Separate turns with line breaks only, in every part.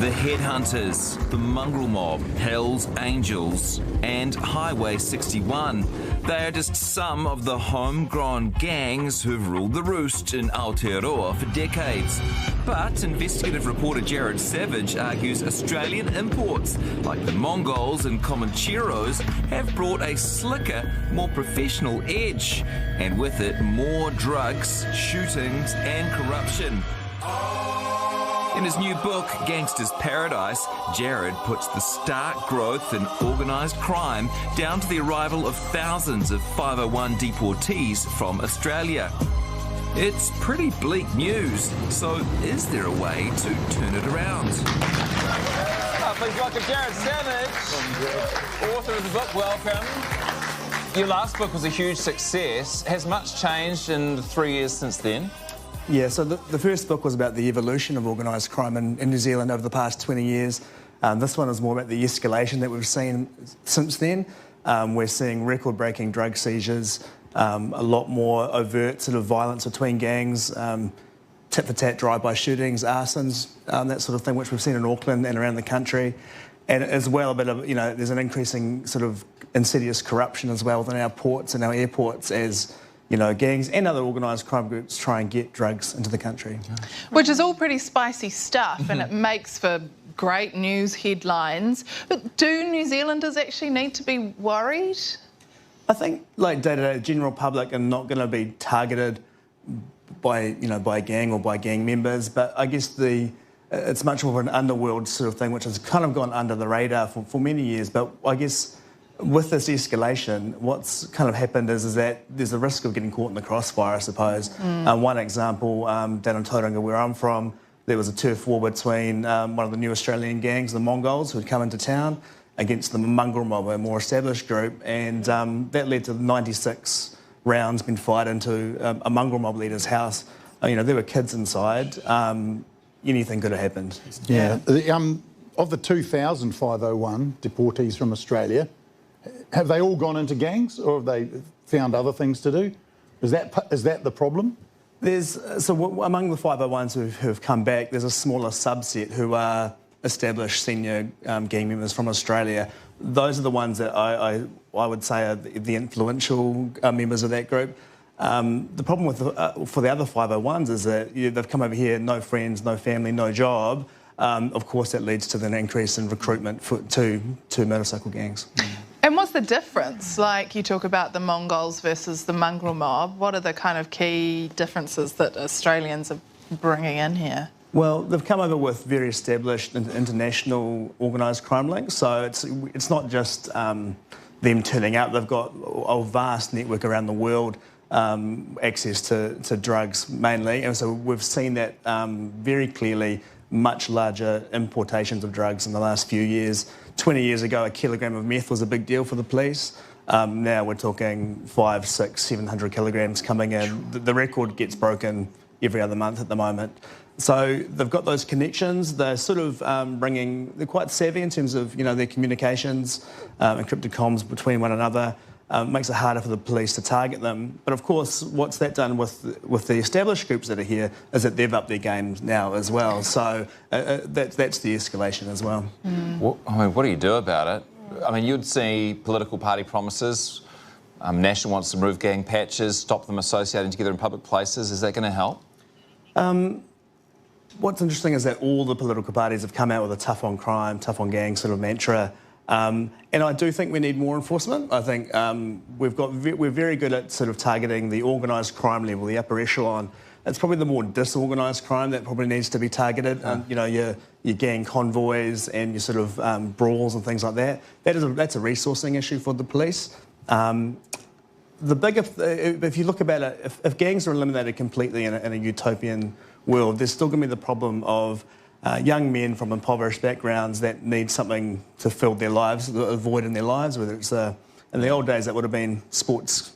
The Headhunters, the Mongrel Mob, Hells Angels, and Highway 61. They are just some of the homegrown gangs who've ruled the roost in Aotearoa for decades. But investigative reporter Jared Savage argues Australian imports, like the Mongols and Comancheros, have brought a slicker, more professional edge. And with it, more drugs, shootings, and corruption. In his new book, Gangster's Paradise, Jared puts the stark growth in organised crime down to the arrival of thousands of 501 deportees from Australia. It's pretty bleak news, so is there a way to turn it around?
Please welcome Jared Savage, author of the book. Welcome. Your last book was a huge success. Has much changed in the 3 years since then?
Yeah, so the first book was about the evolution of organised crime in New Zealand over the past 20 years. This one is more about the escalation that we've seen since then. We're seeing record-breaking drug seizures, a lot more overt sort of violence between gangs, tit-for-tat drive-by shootings, arsons, that sort of thing, which we've seen in Auckland and around the country. And as well, a bit of, there's an increasing sort of insidious corruption as well within our ports and our airports as gangs and other organised crime groups try and get drugs into the country.
Which is all pretty spicy stuff and it makes for great news headlines. But do New Zealanders actually need to be worried?
I think, like day-to-day, the general public are not going to be targeted by, by a gang or by gang members, but I guess it's much more of an underworld sort of thing, which has kind of gone under the radar for many years. But I guess with this escalation, what's kind of happened is that there's a risk of getting caught in the crossfire, I suppose. One example, down in Tauranga, where I'm from, there was a turf war between one of the new Australian gangs, the Mongols, who had come into town, against the Mongrel Mob, a more established group, and that led to 96 rounds being fired into a Mongrel Mob leader's house. There were kids inside. Anything could have happened.
Yeah. Of the 2,501 deportees from Australia, have they all gone into gangs, or have they found other things to do? Is that the problem?
Among the 501s who have come back, there's a smaller subset who are established senior gang members from Australia. Those are the ones that I would say are the influential members of that group. The problem for the other 501s is that they've come over here, no friends, no family, no job. Of course, that leads to an increase in recruitment to motorcycle gangs.
And what's the difference? Like, you talk about the Mongols versus the Mongrel Mob. What are the kind of key differences that Australians are bringing in here?
Well, they've come over with very established international organised crime links, so it's not just them turning up. They've got a vast network around the world, access to drugs mainly, and so we've seen that very clearly. Much larger importations of drugs in the last few years. 20 years ago, a kilogram of meth was a big deal for the police. Now we're talking 500, 600, 700 kilograms coming in. The record gets broken every other month at the moment. So they've got those connections. They're sort of they're quite savvy in terms of, their communications, encrypted comms between one another. Makes it harder for the police to target them. But of course, what's that done with the established groups that are here is that they've upped their game now as well. So that's the escalation as well.
Well, what do you do about it? You'd see political party promises. National wants to remove gang patches, stop them associating together in public places. Is that going to help?
What's interesting is that all the political parties have come out with a tough on crime, tough on gang sort of mantra. And I do think we need more enforcement. I think we're very good at sort of targeting the organised crime level, the upper echelon. It's probably the more disorganised crime that probably needs to be targeted. Your gang convoys and your sort of brawls and things like that. That's a resourcing issue for the police. If you look about it, if gangs are eliminated completely in a utopian world, there's still going to be the problem of young men from impoverished backgrounds that need something to fill their lives, a void in their lives, whether it's in the old days that would have been sports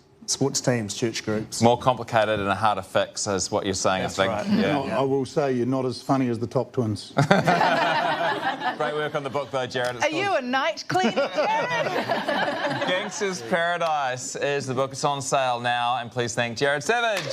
teams, church groups.
More complicated and harder to fix is what you're saying,
That's
I think.
Right.
Yeah.
I will say you're not as funny as the Top Twins.
Great work on the book though, Jared.
Are you a night cleaner, Jared?
Gangster's Paradise is the book. It's on sale now, and please thank Jared Savage.